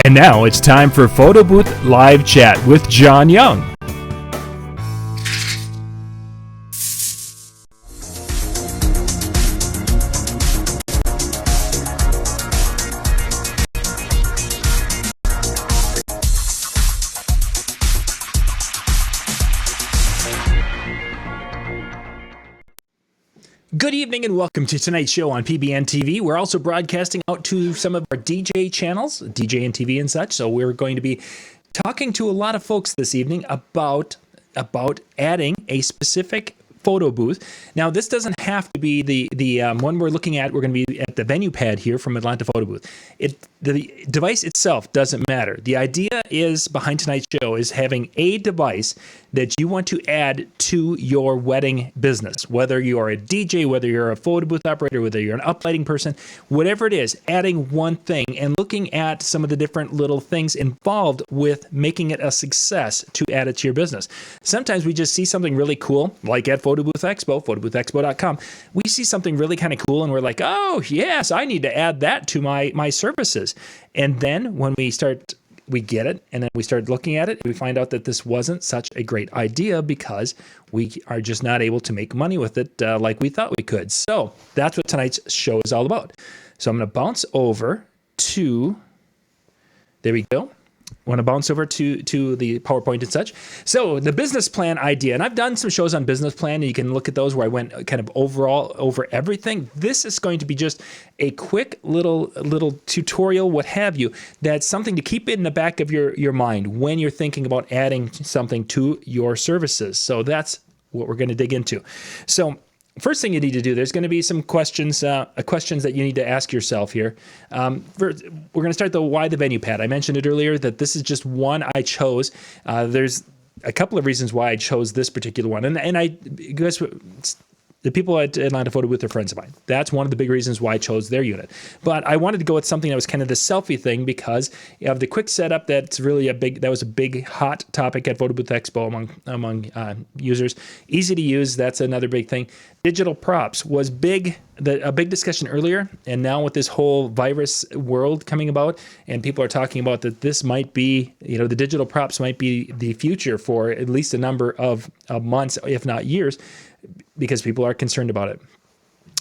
And now it's time for Photo Booth Live Chat with John Young. Good evening and welcome to tonight's show on PBN TV. We're also broadcasting out to some of our DJ channels, DJ and TV and such. So we're going to be talking to a lot of folks this evening about adding a specific photo booth. Now, this doesn't have to be the one we're looking at. We're going to be at the venue pad here from Atlanta Photo Booth. The device itself doesn't matter. The idea is behind tonight's show is having a device that you want to add to your wedding business. Whether you are a DJ, whether you're a photo booth operator, whether you're an uplighting person, whatever it is, adding one thing and looking at some of the different little things involved with making it a success to add it to your business. Sometimes we just see something really cool, like at Photo Booth Expo, photoboothexpo.com. We see something really kind of cool and we're like, oh yes, I need to add that to my services. And then when we get it, and then we start looking at it, we find out that this wasn't such a great idea because we are just not able to make money with it like we thought we could. So that's what tonight's show is all about. So I'm going to bounce over to, there we go. I want to bounce over to the PowerPoint and such. So the business plan idea, and I've done some shows on business plan, and you can look at those where I went kind of overall over everything. This is going to be just a quick little tutorial, what have you, that's something to keep it in the back of your mind when you're thinking about adding something to your services. So that's what we're going to dig into. So first thing you need to do, there's going to be some questions that you need to ask yourself here. We're going to start the why the venue pad. I mentioned it earlier that this is just one I chose. There's a couple of reasons why I chose this particular one. And I guess the people at Atlanta Photo Booth are friends of mine. That's one of the big reasons why I chose their unit. But I wanted to go with something that was kind of the selfie thing because you have the quick setup. That was a big hot topic at Photo Booth Expo among users. Easy to use. That's another big thing. Digital props was big. A big discussion earlier, and now with this whole virus world coming about, and people are talking about that this might be, the digital props might be the future for at least a number of months, if not years, because people are concerned about it.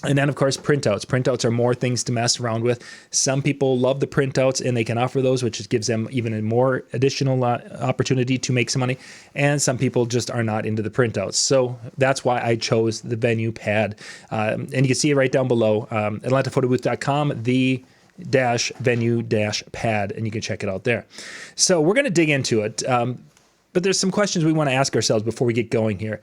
And then, of course, printouts. Printouts are more things to mess around with. Some people love the printouts, and they can offer those, which gives them even a more additional opportunity to make some money. And some people just are not into the printouts. So that's why I chose the venue pad. And you can see it right down below, atlantaphotoBooth.com, the venue pad, and you can check it out there. So we're going to dig into it. But there's some questions we want to ask ourselves before we get going here.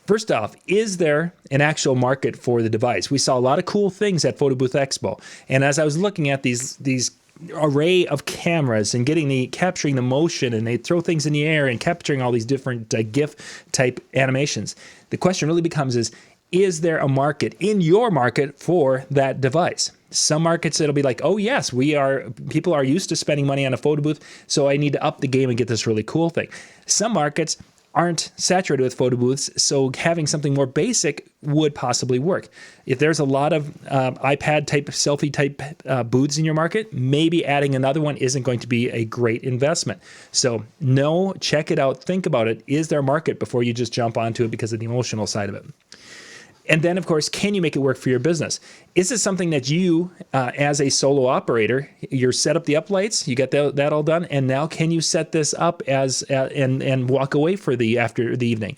First off, is there an actual market for the device? We saw a lot of cool things at Photo Booth Expo. And as I was looking at these array of cameras and capturing the motion, and they throw things in the air and capturing all these different GIF type animations, the question really becomes is there a market in your market for that device? Some markets, it'll be like, oh yes, people are used to spending money on a photo booth, so I need to up the game and get this really cool thing. Some markets aren't saturated with photo booths, so having something more basic would possibly work. If there's a lot of iPad type, selfie type booths in your market, maybe adding another one isn't going to be a great investment. So check it out, think about it. Is there a market before you just jump onto it because of the emotional side of it? And then, of course, can you make it work for your business? Is this something that you, as a solo operator, you're set up the uplights, you got that all done, and now can you set this up and walk away after the evening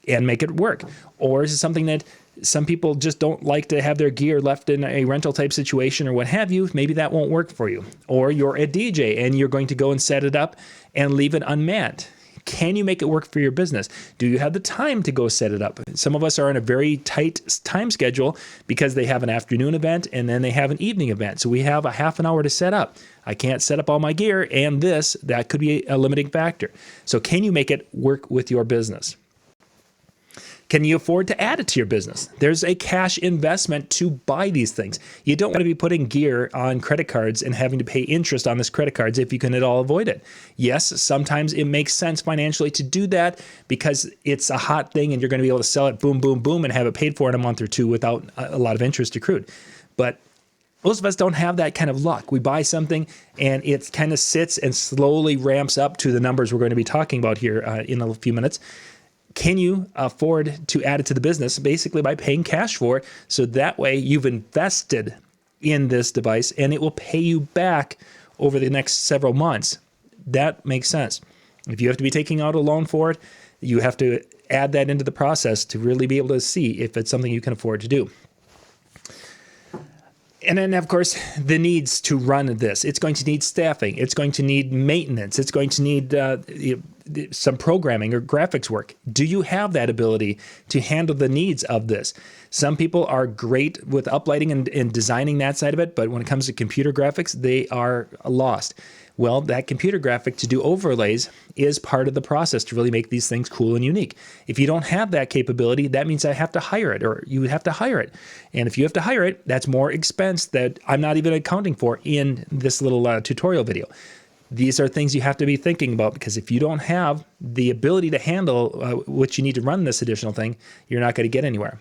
and make it work? Or is it something that some people just don't like to have their gear left in a rental type situation or what have you? Maybe that won't work for you. Or you're a DJ and you're going to go and set it up and leave it unmanned. Can you make it work for your business? Do you have the time to go set it up? Some of us are in a very tight time schedule because they have an afternoon event and then they have an evening event. So we have a half an hour to set up. I can't set up all my gear, and that could be a limiting factor. So can you make it work with your business? Can you afford to add it to your business? There's a cash investment to buy these things. You don't want to be putting gear on credit cards and having to pay interest on this credit cards if you can at all avoid it. Yes, sometimes it makes sense financially to do that because it's a hot thing and you're going to be able to sell it boom, boom, boom and have it paid for in a month or two without a lot of interest accrued. But most of us don't have that kind of luck. We buy something and it kind of sits and slowly ramps up to the numbers we're going to be talking about here in a few minutes. Can you afford to add it to the business basically by paying cash for it? So that way you've invested in this device and it will pay you back over the next several months. That makes sense. If you have to be taking out a loan for it, you have to add that into the process to really be able to see if it's something you can afford to do. And then, of course, the needs to run this. It's going to need staffing. It's going to need maintenance. It's going to need some programming or graphics work. Do you have that ability to handle the needs of this? Some people are great with uplighting and designing that side of it, but when it comes to computer graphics, they are lost. Well, that computer graphic to do overlays is part of the process to really make these things cool and unique. If you don't have that capability, that means I have to hire it, or you have to hire it. And if you have to hire it, that's more expense that I'm not even accounting for in this little tutorial video. These are things you have to be thinking about, because if you don't have the ability to handle what you need to run this additional thing, you're not going to get anywhere.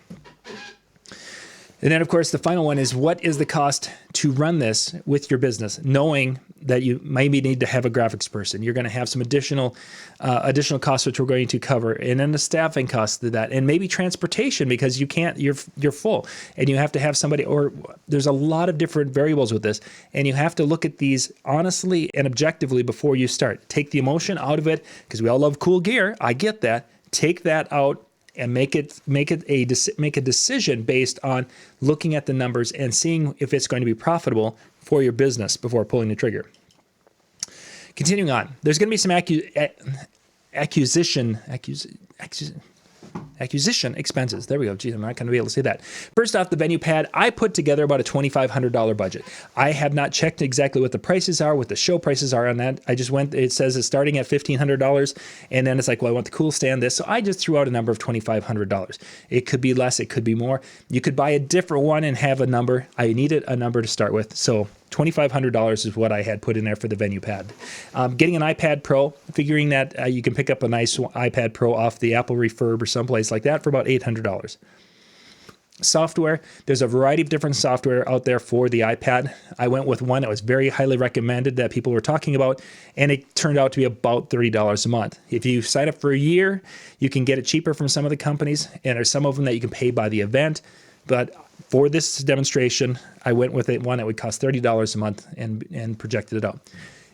And then, of course, the final one is, what is the cost to run this with your business, knowing that you maybe need to have a graphics person? You're going to have some additional costs, which we're going to cover, and then the staffing costs to that, and maybe transportation, because you can't, you're full, and you have to have somebody, or there's a lot of different variables with this, and you have to look at these honestly and objectively before you start. Take the emotion out of it, because we all love cool gear. I get that. Take that out and make a decision based on looking at the numbers and seeing if it's going to be profitable for your business before pulling the trigger. Continuing on, there's going to be some acquisition expenses. There we go. Geez, I'm not going to be able to say that. First off, the venue pad, I put together about a $2,500 budget. I have not checked exactly what the prices are, what the show prices are on that. I just went, it says it's starting at $1,500, and then it's like, well, I want the cool stand this. So I just threw out a number of $2,500. It could be less, it could be more. You could buy a different one and have a number. I needed a number to start with. So $2,500 is what I had put in there for the venue pad. Getting an iPad Pro, figuring that you can pick up a nice iPad Pro off the Apple Refurb or someplace like that for about $800. Software, there's a variety of different software out there for the iPad. I went with one that was very highly recommended that people were talking about, and it turned out to be about $30 a month. If you sign up for a year, you can get it cheaper from some of the companies, and there's some of them that you can pay by the event. But for this demonstration, I went with one that would cost $30 a month and projected it out.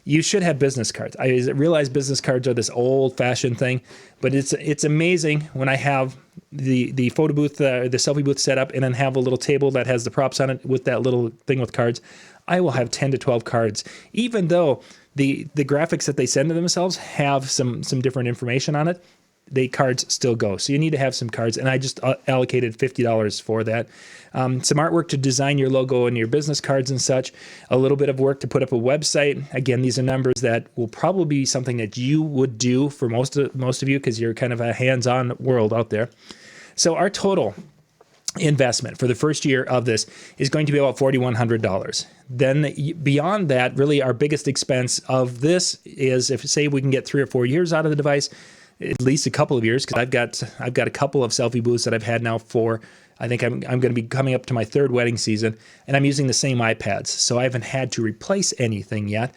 You should have business cards. I realize business cards are this old-fashioned thing, but it's amazing when I have the photo booth, the selfie booth set up, and then have a little table that has the props on it with that little thing with cards. I will have 10 to 12 cards, even though the graphics that they send to themselves have some different information on it. The cards still go. So you need to have some cards, and I just allocated $50 for that. Some artwork to design your logo and your business cards and such. A little bit of work to put up a website. Again, these are numbers that will probably be something that you would do for most of you, because you're kind of a hands-on world out there. So our total investment for the first year of this is going to be about $4,100. Then beyond that, really our biggest expense of this is, if say we can get 3 or 4 years out of the device, at least a couple of years, because I've got a couple of selfie booths that I've had now for, I think I'm going to be coming up to my 3rd wedding season, and I'm using the same iPads, so I haven't had to replace anything yet.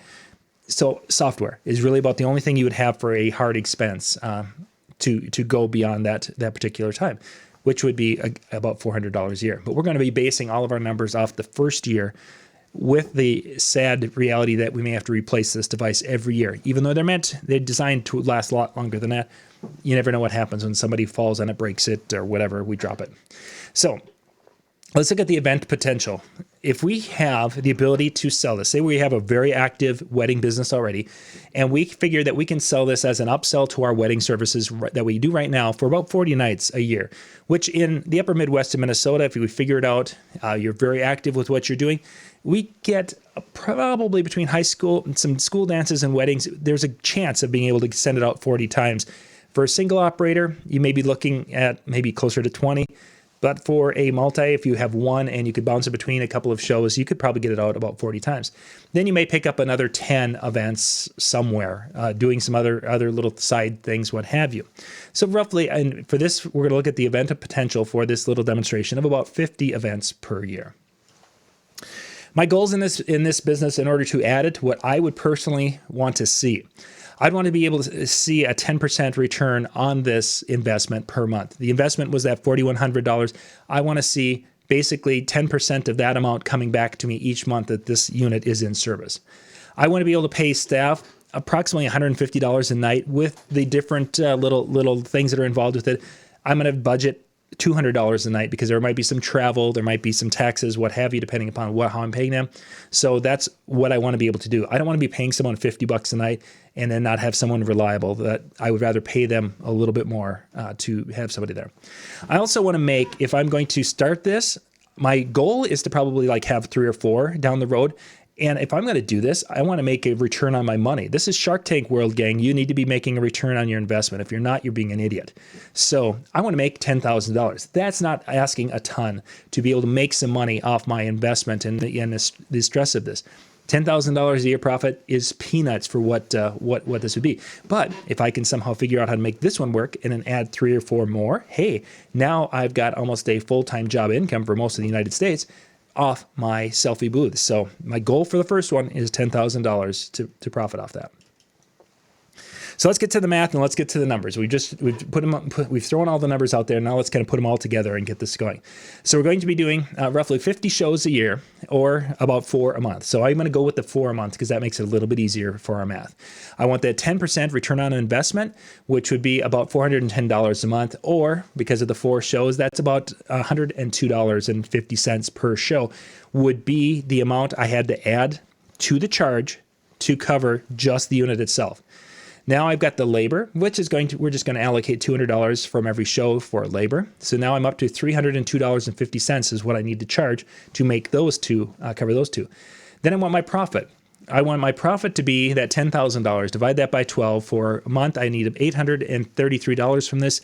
So software is really about the only thing you would have for a hard expense to go beyond that particular time, which would be about $400 a year. But we're going to be basing all of our numbers off the first year, with the sad reality that we may have to replace this device every year. Even though they're designed to last a lot longer than that, you never know what happens when somebody falls on it, breaks it, or whatever, we drop it. So let's look at the event potential. If we have the ability to sell this, say we have a very active wedding business already, and we figure that we can sell this as an upsell to our wedding services that we do right now for about 40 nights a year, which in the upper Midwest of Minnesota, if we figure it out, you're very active with what you're doing, we get probably between high school and some school dances and weddings, there's a chance of being able to send it out 40 times. For a single operator, you may be looking at maybe closer to 20. But for a multi, if you have one and you could bounce it between a couple of shows, you could probably get it out about 40 times. Then you may pick up another 10 events somewhere, doing some other little side things, what have you. So roughly, and for this, we're going to look at the event of potential for this little demonstration of about 50 events per year. My goals in this business, in order to add it to what I would personally want to see, I'd want to be able to see a 10% return on this investment per month. The investment was at $4,100. I want to see basically 10% of that amount coming back to me each month that this unit is in service. I want to be able to pay staff approximately $150 a night with the different little things that are involved with it. I'm going to budget $200 a night because there might be some travel, there might be some taxes, what have you, depending upon how I'm paying them. So that's what I want to be able to do. I don't want to be paying someone $50 a night and then not have someone reliable. That I would rather pay them a little bit more to have somebody there. I also want to make, if I'm going to start this, my goal is to probably like have 3 or 4 down the road. And if I'm going to do this, I want to make a return on my money. This is Shark Tank world, gang. You need to be making a return on your investment. If you're not, you're being an idiot. So I want to make $10,000. That's not asking a ton to be able to make some money off my investment and the stress of this. $10,000 a year profit is peanuts for what this would be. But if I can somehow figure out how to make this one work and then add 3 or 4 more, hey, now I've got almost a full-time job income for most of the United States off my Selfie booth. So my goal for the first one is $10,000 to profit off that. So let's get to the math and let's get to the numbers. We've thrown all the numbers out there. Now let's kind of put them all together and get this going. So we're going to be doing roughly 50 shows a year, or about 4 a month. So I'm going to go with the 4 a month because that makes it a little bit easier for our math. I want that 10% return on investment, which would be about $410 a month, or because of the 4 shows, that's about $102.50 per show would be the amount I had to add to the charge to cover just the unit itself. Now I've got the labor, which is we're just going to allocate $200 from every show for labor. So now I'm up to $302.50 is what I need to charge to make those two, cover those two. Then I want my profit. I want my profit to be that $10,000. Divide that by 12 for a month. I need $833 from this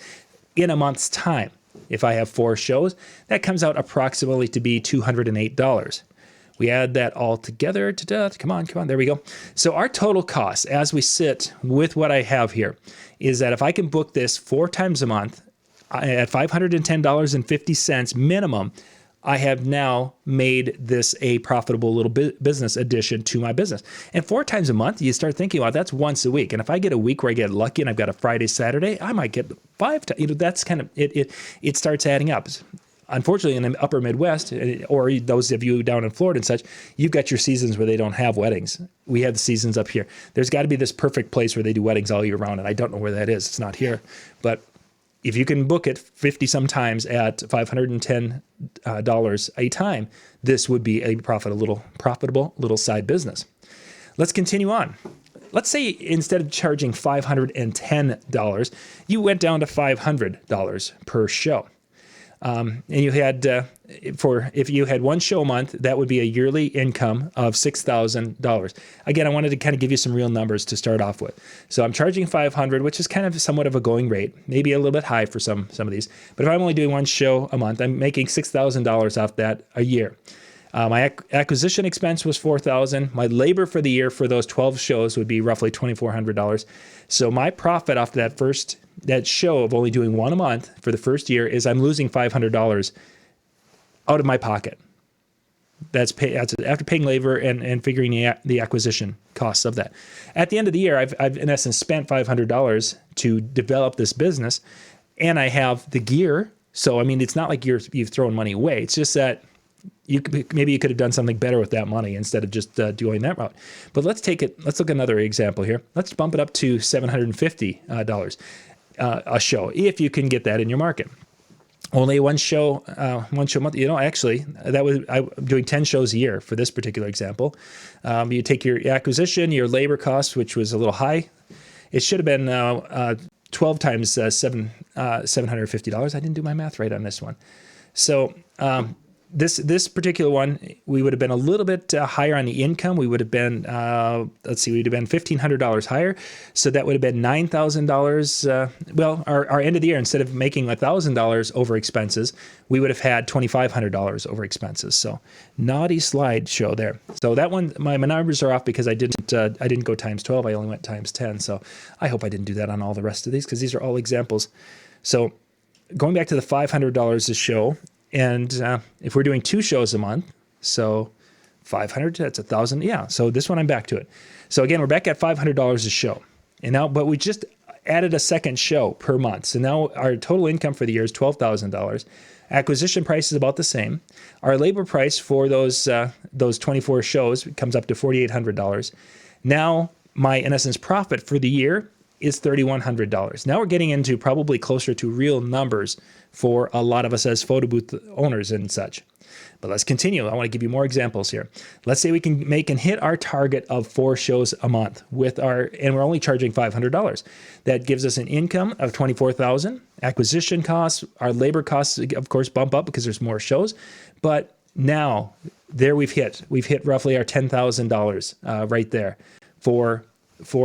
in a month's time. If I have 4 shows, that comes out approximately to be $208. We add that all together. Come on, there we go. So our total cost as we sit with what I have here is that if I can book this 4 times a month at $510.50 minimum, I have now made this a profitable little business addition to my business. And 4 times a month, you start thinking, well, that's once a week. And if I get a week where I get lucky and I've got a Friday, Saturday, I might get 5 times. That's kind of, it starts adding up. Unfortunately, in the upper Midwest, or those of you down in Florida and such, you've got your seasons where they don't have weddings. We have the seasons up here. There's got to be this perfect place where they do weddings all year round, and I don't know where that is. It's not here. But if you can book it 50 sometimes at $510 a time, this would be a profitable little side business. Let's continue on. Let's say instead of charging $510, you went down to $500 per show. And you had, if you had 1 show a month, that would be a yearly income of $6,000. Again, I wanted to kind of give you some real numbers to start off with. So I'm charging $500, which is kind of somewhat of a going rate, maybe a little bit high for some of these. But if I'm only doing 1 show a month, I'm making $6,000 off that a year. My acquisition expense was $4,000. My labor for the year for those 12 shows would be roughly $2,400. So my profit off that show of only doing 1 a month for the first year is I'm losing $500 out of my pocket. That's after paying labor and figuring the acquisition costs of that. At the end of the year, I've in essence spent $500 to develop this business, and I have the gear. So I mean, it's not like you've thrown money away. It's just that maybe you could have done something better with that money instead of just doing that route. But let's look at another example here. Let's bump it up to $750 a show, if you can get that in your market. Only 1 show a month. Actually, I'm doing 10 shows a year for this particular example. You take your acquisition, your labor cost, which was a little high. It should have been 12 times $750. I didn't do my math right on this one. So this particular one, we would have been a little bit higher on the income. We would have been, we'd have been $1,500 higher. So that would have been $9,000. Our end of the year, instead of making $1,000 over expenses, we would have had $2,500 over expenses. So naughty slideshow there. So that one, my numbers are off because I didn't go times 12. I only went times 10. So I hope I didn't do that on all the rest of these because these are all examples. So going back to the $500 a show, and if we're doing 2 shows a month, so 500, that's 1,000. Yeah. So this one, I'm back to it. So again, we're back at $500 a show. And now, but we just added a second show per month. So now our total income for the year is $12,000. Acquisition price is about the same. Our labor price for those 24 shows comes up to $4,800. Now my, in essence, profit for the year is $3,100. Now we're getting into probably closer to real numbers for a lot of us as photo booth owners and such. But let's continue. I want to give you more examples here. Let's say we can make and hit our target of 4 shows a month with our, and we're only charging $500. That gives us an income of $24,000. Acquisition costs, our labor costs, of course, bump up because there's more shows. But now there we've hit roughly our $10,000 right there for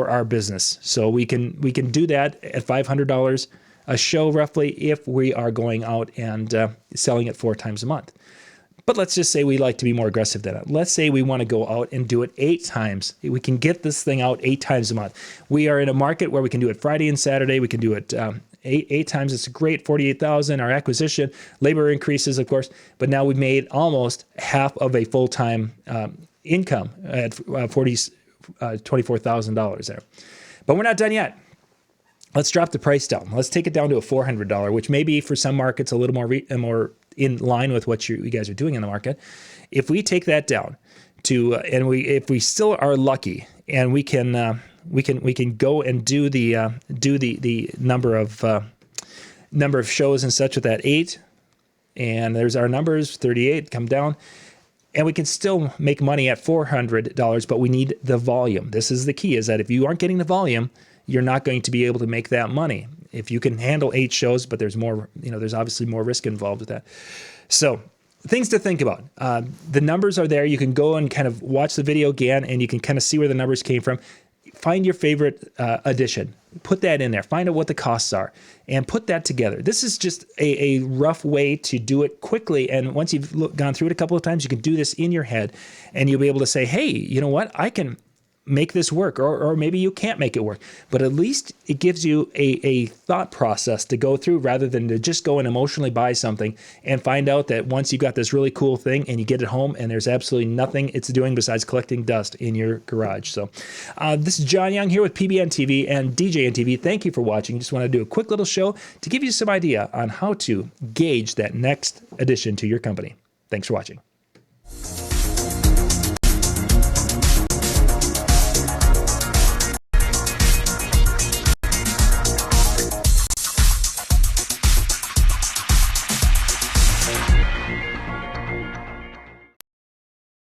our business. So we can do that at $500 a show roughly if we are going out and selling it 4 times a month. But let's just say we like to be more aggressive than that. Let's say we want to go out and do it 8 times. We can get this thing out 8 times a month. We are in a market where we can do it Friday and Saturday. We can do it eight times. It's great, 48,000. Our acquisition, labor increases, of course. But now we've made almost half of a full-time income at $24,000 there. But we're not done yet. Let's drop the price down. Let's take it down to a $400, which may be for some markets a little more in line with what you guys are doing in the market. If we take that down to, if we still are lucky, and we can go and do the number of shows and such with that 8, and there's our numbers 38 come down, and we can still make money at $400, but we need the volume. This is the key: is that if you aren't getting the volume, you're not going to be able to make that money. If you can handle 8 shows, but there's more, there's obviously more risk involved with that. So things to think about. The numbers are there. You can go and kind of watch the video again, and you can kind of see where the numbers came from. Find your favorite addition. Put that in there. Find out what the costs are and put that together. This is just a rough way to do it quickly. And once you've gone through it a couple of times, you can do this in your head, and you'll be able to say, hey, you know what? I can make this work, or maybe you can't make it work, but at least it gives you a thought process to go through rather than to just go and emotionally buy something and find out that once you've got this really cool thing and you get it home and there's absolutely nothing it's doing besides collecting dust in your garage. So this is John Young here with PBN TV and DJN TV. Thank you for watching. Just want to do a quick little show to give you some idea on how to gauge that next addition to your company. Thanks for watching.